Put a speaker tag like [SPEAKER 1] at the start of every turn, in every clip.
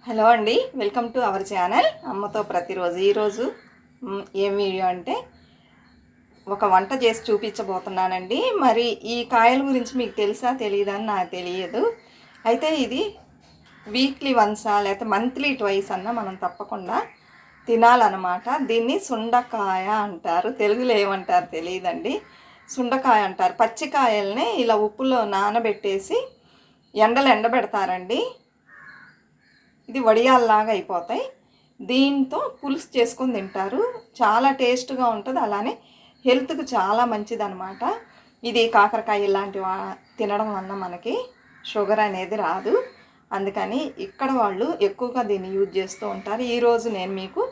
[SPEAKER 1] Hello అండి, welcome to our channel అమ్మతో ప్రతిరోజు. ఈరోజు ఏం వీడియో అంటే ఒక వంట చేసి చూపించబోతున్నానండి. మరి ఈ కాయల గురించి మీకు తెలుసా తెలియదా అని నాకు తెలియదు. అయితే ఇది వీక్లీ వన్సా లేకపోతే మంత్లీ ట్వైస్ అన్నా మనం తప్పకుండా తినాలన్నమాట. దీన్ని సుండకాయ అంటారు, తెలుగులో ఏమంటారు తెలియదండి. సుండకాయ అంటారు. పచ్చికాయల్ని ఇలా ఉప్పులో నానబెట్టేసి ఎండబెడతారండి. ఇది వడియాల్లాగా అయిపోతాయి. దీంతో పులుసు చేసుకొని తింటారు, చాలా టేస్ట్గా ఉంటుంది. అలానే హెల్త్కి చాలా మంచిదన్నమాట. ఇది కాకరకాయ ఇలాంటివి తినడం వల్ల మనకి షుగర్ అనేది రాదు. అందుకని ఇక్కడ వాళ్ళు ఎక్కువగా దీన్ని యూజ్ చేస్తూ ఉంటారు. ఈరోజు నేను మీకు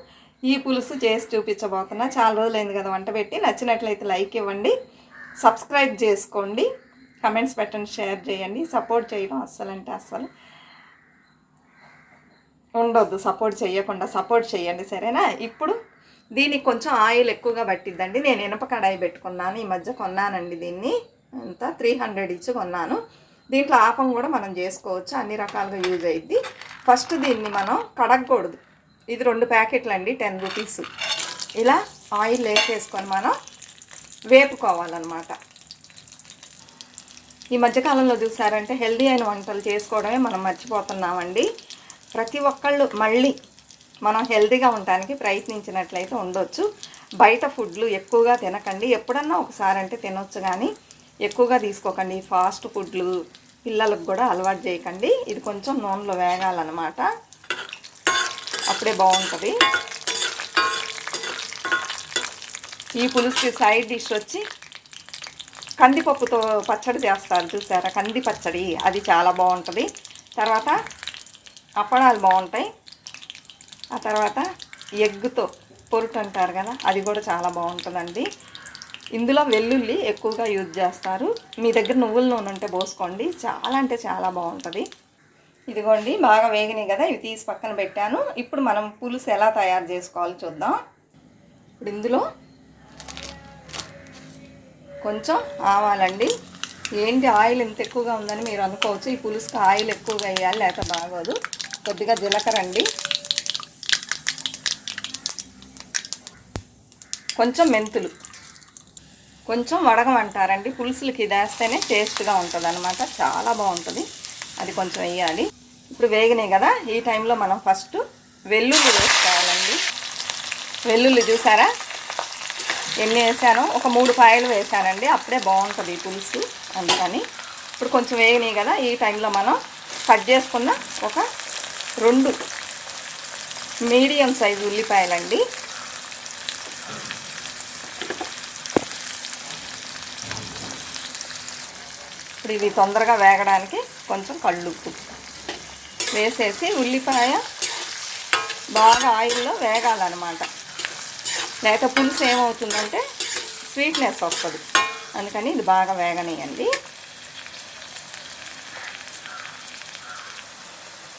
[SPEAKER 1] ఈ పులుసు చేసి చూపించబోతున్నా. చాలా రోజులైంది కదా వంట పెట్టి. నచ్చినట్లయితే లైక్ ఇవ్వండి, సబ్స్క్రైబ్ చేసుకోండి, కమెంట్స్ పెట్టండి, షేర్ చేయండి. సపోర్ట్ చేయడం అస్సలు ఉండొద్దు, సపోర్ట్ చేయకుండా సపోర్ట్ చేయండి, సరేనా? ఇప్పుడు దీనికి కొంచెం ఆయిల్ ఎక్కువగా పట్టిద్దండి. నేను ఇనప కడాయి పెట్టుకున్నాను, ఈ మధ్య కొన్నానండి. దీన్ని అంతా 300 ఇచ్చి కొన్నాను. దీంట్లో ఆపం కూడా మనం చేసుకోవచ్చు, అన్ని రకాలుగా యూజ్ అయ్యిద్ది. ఫస్ట్ దీన్ని మనం కడగకూడదు. ఇది 2 ప్యాకెట్లు అండి, 10 రూపీస్. ఇలా ఆయిల్ వేసేసుకొని మనం వేపుకోవాలన్నమాట. ఈ మధ్యకాలంలో చూసారంటే హెల్దీ అయిన వంటలు చేసుకోవడమే మనం మర్చిపోతున్నామండి. ప్రతి ఒక్కళ్ళు మళ్ళీ మనం హెల్తీగా ఉండడానికి ప్రయత్నించినట్లయితే ఉండొచ్చు. బయట ఫుడ్లు ఎక్కువగా తినకండి. ఎప్పుడన్నా ఒకసారి అంటే తినొచ్చు, కానీ ఎక్కువగా తీసుకోకండి. ఫాస్ట్ ఫుడ్లు పిల్లలకు కూడా అలవాటు చేయకండి. ఇది కొంచెం నూనెలో వేగాలన్నమాట, అప్పుడే బాగుంటుంది. ఈ పులుసుకి సైడ్ డిష్ వచ్చి కందిపప్పుతో పచ్చడి చేస్తారు, చూసారా? కంది పచ్చడి, అది చాలా బాగుంటుంది. తర్వాత అప్పడాలు బాగుంటాయి. ఆ తర్వాత ఎగ్గుతో పొరుటు అంటారు కదా, అది కూడా చాలా బాగుంటుందండి. ఇందులో వెల్లుల్లి ఎక్కువగా యూజ్ చేస్తారు. మీ దగ్గర నువ్వుల నూనె ఉంటే పోసుకోండి, చాలా అంటే చాలా బాగుంటుంది. ఇదిగోండి, బాగా వేగినాయి కదా, ఇవి తీసి పక్కన పెట్టాను. ఇప్పుడు మనం పులుసు ఎలా తయారు చేసుకోవాలో చూద్దాం. ఇప్పుడు ఇందులో కొంచెం ఆవాలండి. ఏంటి ఆయిల్ ఇంత ఎక్కువగా ఉందని మీరు అనుకోవచ్చు. ఈ పులుసుకి ఆయిల్ ఎక్కువగా వేయాలి, లేకపోతే బాగోదు. కొద్దిగా జీలకర్ర అండి, కొంచెం మెంతులు, కొంచెం వడగం అంటారండి. పులుసులకి ఇది వేస్తేనే టేస్ట్గా ఉంటుంది అనమాట, చాలా బాగుంటుంది. అది కొంచెం వేయాలి. ఇప్పుడు వేగినాయి కదా, ఈ టైంలో మనం ఫస్ట్ వెల్లుల్లి వేసుకోవాలండి. వెల్లుల్లి చూసారా ఎన్ని వేసానో? ఒక 3 పాయలు వేసానండి, అప్పుడే బాగుంటుంది ఈ పులుసు. అందుకని ఇప్పుడు కొంచెం వేగినాయి కదా, ఈ టైంలో మనం కట్ చేసుకున్న ఒక 2 మీడియం సైజు ఉల్లిపాయలండి. ఇప్పుడు ఇది తొందరగా వేగడానికి కొంచెం కళ్ళుప్పు వేసేసి ఉల్లిపాయ బాగా ఆయిల్లో వేగాలన్నమాట. లేకపోతే పులుసు ఏమవుతుందంటే స్వీట్నెస్ వస్తుంది. అందుకని ఇది బాగా వేగనీయండి.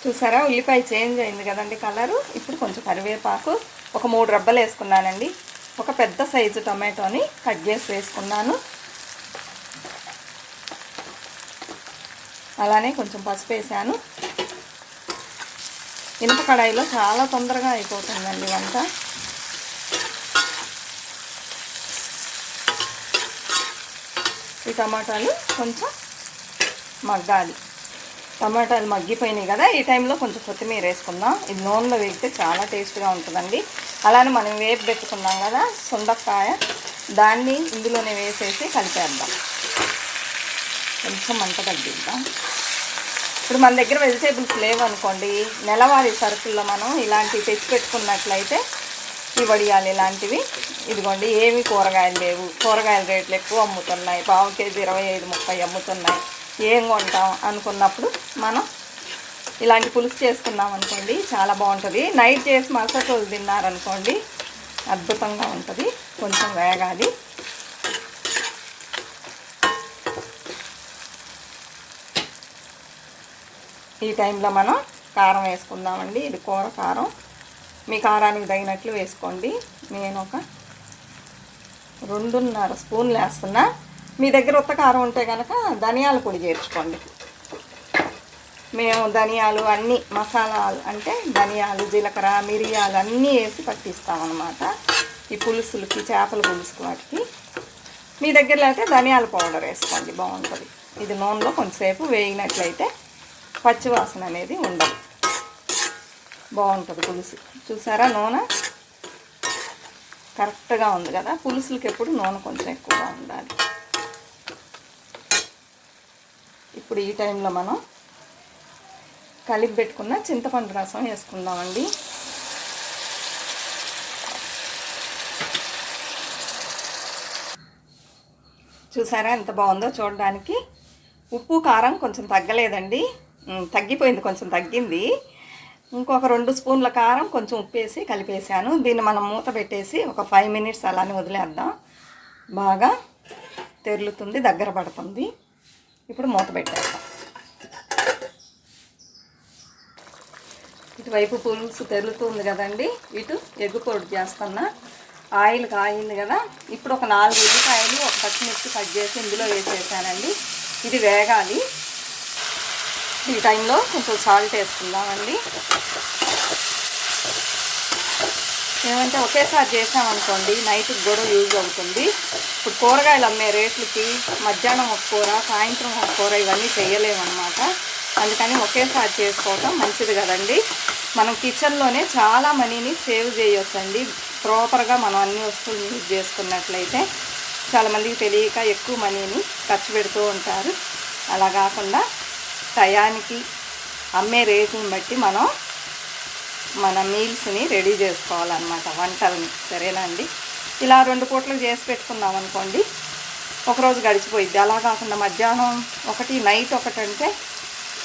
[SPEAKER 1] చూసారా, ఉల్లిపాయ చేంజ్ అయింది కదండి కలరు. ఇప్పుడు కొంచెం కరివేపాకు, ఒక 3 రెబ్బలు వేసుకున్నానండి. ఒక పెద్ద సైజు టమాటోని కట్ చేసి వేసుకున్నాను. అలానే కొంచెం పసుపు వేసాను. ఇనుప కడాయిలో చాలా తొందరగా అయిపోతుందండి వంట. ఈ టమాటాలు కొంచెం మగ్గాలి. టమాటాలు మగ్గిపోయినాయి కదా, ఈ టైంలో కొంచెం కొత్తిమీర వేసుకుందాం. ఇది నూనెలో వేగితే చాలా టేస్ట్గా ఉంటుందండి. అలానే మనం వేపు పెట్టుకున్నాం కదా సుండకాయ, దాన్ని ఇందులోనే వేసేసి కలిపేద్దాం. కొంచెం మంట తగ్గిద్దాం. ఇప్పుడు మన దగ్గర వెజిటేబుల్స్ లేవనుకోండి, నెలవారీ సరుకుల్లో మనం ఇలాంటివి తెచ్చి పెట్టుకున్నట్లయితే ఈ వడియాలు ఇలాంటివి, ఇదిగోండి, ఏమి కూరగాయలు లేవు, కూరగాయల రేట్లు ఎక్కువ అమ్ముతున్నాయి, పావు కేజీ 25-30 అమ్ముతున్నాయి, ఏం కొంటాం అనుకున్నప్పుడు మనం ఇలాంటి పులుసు చేసుకున్నాం అనుకోండి, చాలా బాగుంటుంది. నైట్ చేసి మరుసటి రోజు తిన్నారనుకోండి, అద్భుతంగా ఉంటుంది. కొంచెం వేగాలి. ఈ టైంలో మనం కారం వేసుకుందామండి. ఇది కూర కారం, మీ కారానికి తగినట్లు వేసుకోండి. నేను ఒక 2.5 స్పూన్లు వేస్తున్నా. మీ దగ్గర ఉత్త కారం ఉంటే కనుక ధనియాల పొడి చేర్చుకోండి. మేము ధనియాలు అన్నీ మసాలాలు అంటే ధనియాలు జీలకర్ర మిరియాలు అన్నీ వేసి పట్టిస్తామన్నమాట ఈ పులుసులకి, చేపల పులుసుకి వాటికి. మీ దగ్గరలో అయితే ధనియాల పౌడర్ వేసుకోండి, బాగుంటుంది. ఇది నూనెలో కొంచెంసేపు వేగినట్లయితే పచ్చివాసన అనేది ఉండదు, బాగుంటుంది పులుసు. చూసారా నూనె కరెక్ట్గా ఉంది కదా. పులుసులకి ఎప్పుడు నూనె కొంచెం ఎక్కువగా ఉండాలి. ఇప్పుడు ఈ టైంలో మనం కలిపి పెట్టుకున్న చింతపండు రసం వేసుకుందామండి. చూసారా ఎంత బాగుందో చూడడానికి. ఉప్పు కారం కొంచెం తగ్గలేదండి, తగ్గిపోయింది, కొంచెం తగ్గింది. ఇంకొక 2 స్పూన్ల కారం కొంచెం ఉప్పు వేసి కలిపేసాను. దీన్ని మనం మూత పెట్టేసి ఒక 5 మినిట్స్ అలానే వదిలేద్దాం. బాగా తెరులుతుంది, దగ్గర పడుతుంది. ఇప్పుడు మూత పెట్టేద్దాం. ఇటువైపు పులుసు తెరులుతుంది కదండి, ఇటు ఎగ్గు పొడి చేస్తున్నా. ఆయిల్ కాయింది కదా. ఇప్పుడు ఒక 4 ఉల్లిపాయలు, ఒక పచ్చిమిర్చి కట్ చేసి ఇందులో వేసేసానండి. ఇది వేగాలి. ఈ టైంలో కొంచెం సాల్ట్ వేసుకుందామండి. ఏమంటే ఒకేసారి చేసామనుకోండి నైట్కి కూడా యూజ్ అవుతుంది. ఇప్పుడు కూరగాయలు అమ్మే రేట్లకి మధ్యాహ్నం ఒక కూర, సాయంత్రం ఒక కూర ఇవన్నీ చేయలేమన్నమాట. అందుకని ఒకేసారి చేసుకోవటం మంచిది కదండి. మనం కిచెన్లోనే చాలా మనీని సేవ్ చేయొచ్చండి. ప్రాపర్గా మనం అన్ని వస్తువులు యూజ్ చేసుకున్నట్లయితే. చాలామందికి తెలియక ఎక్కువ మనీని ఖర్చు పెడుతూ ఉంటారు. అలా కాకుండా టయానికి అమ్మే రేటుని బట్టి మనం మన మీల్స్ని రెడీ చేసుకోవాలన్నమాట, వంటల్ని. సరేనా అండి. ఇలా 2 పూటలు చేసి పెట్టుకున్నాం అనుకోండి, ఒకరోజు గడిచిపోయిద్ది. అలా కాకుండా మధ్యాహ్నం ఒకటి, నైట్ ఒకటి అంటే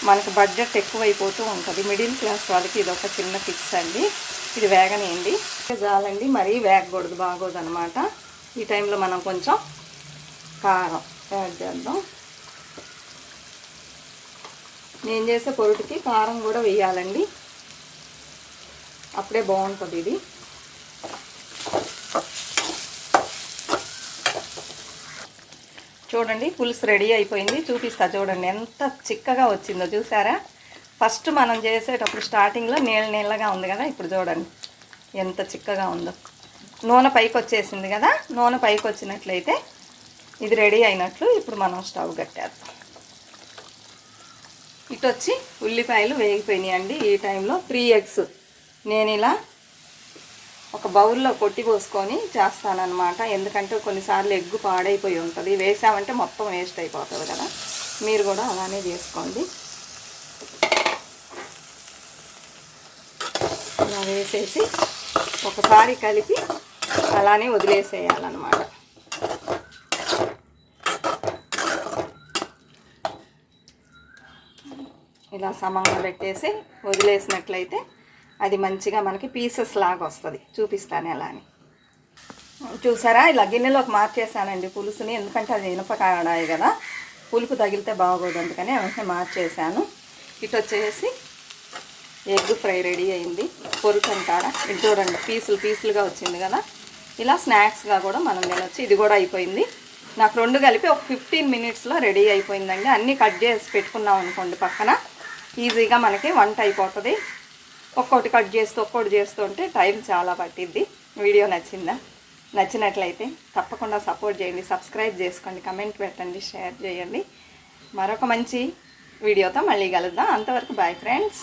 [SPEAKER 1] మనకు బడ్జెట్ ఎక్కువైపోతూ ఉంటుంది. మిడిల్ క్లాస్ వాళ్ళకి ఇది ఒక చిన్న టిప్స్ అండి. ఇది వేగనేయండి, చాలండి, మరీ వేగకూడదు, బాగోదు అనమాట. ఈ టైంలో మనం కొంచెం కారం యాడ్ చేద్దాం. నేను చేసే పొరుటికి కారం కూడా వేయాలండి, అప్పుడే బాగుంటుంది ఇది. చూడండి పులుసు రెడీ అయిపోయింది. చూపిస్తా చూడండి ఎంత చిక్కగా వచ్చిందో. చూసారా, ఫస్ట్ మనం చేసేటప్పుడు స్టార్టింగ్లో నీళ్ళగా ఉంది కదా, ఇప్పుడు చూడండి ఎంత చిక్కగా ఉందో. నూనె పైకి వచ్చేసింది కదా. నూనె పైకి వచ్చినట్లయితే ఇది రెడీ అయినట్లు. ఇప్పుడు మనం స్టవ్ కట్టేద్దాం. ఇటు వచ్చి ఉల్లిపాయలు వేగిపోయినాయి అండి. ఈ టైంలో 3 ఎగ్స్ నేను ఇలా ఒక బౌల్లో కొట్టి పోసుకొని చేస్తానన్నమాట. ఎందుకంటే కొన్నిసార్లు ఎగ్గు పాడైపోయి ఉంటుంది, వేసామంటే మొత్తం వేస్ట్ అయిపోతుంది కదా. మీరు కూడా అలానే చేసుకోండి. ఇలా వేసేసి ఒకసారి కలిపి అలానే వదిలేసేయాలన్నమాట. ఇలా సమంగా పెట్టేసి వదిలేసినట్లయితే అది మంచిగా మనకి పీసెస్ లాగా వస్తుంది. చూపిస్తాను ఎలా అని. చూసారా, ఇలా గిన్నెలోకి మార్చేసానండి పులుసుని. ఎందుకంటే అది ఇనుప కాడాయి కదా, పులుపు తగిలితే బాగోదు, అందుకని వెంటనే మార్చేసాను. ఇటు వచ్చేసి ఎగ్ ఫ్రై రెడీ అయింది. పొరుకు అంటారా, ఇది చూడండి పీసులుగా వచ్చింది కదా. ఇలా స్నాక్స్గా కూడా మనం తినొచ్చు. ఇది కూడా అయిపోయింది. నాకు 2 కలిపి ఒక 15 మినిట్స్లో రెడీ అయిపోయిందండి. అన్నీ కట్ చేసి పెట్టుకున్నాం అనుకోండి పక్కన, ఈజీగా మనకి వంట అయిపోతుంది. ఒక్కొక్కటి కట్ చేస్తూ ఒక్కొక్కటి చేస్తూ ఉంటే టైం చాలా పట్టిద్ది. వీడియో నచ్చినట్లయితే తప్పకుండా సపోర్ట్ చేయండి, సబ్స్క్రైబ్ చేసుకోండి, కమెంట్ పెట్టండి, షేర్ చేయండి. మరొక మంచి వీడియోతో మళ్ళీ కలుద్దాం. అంతవరకు బాయ్ ఫ్రెండ్స్.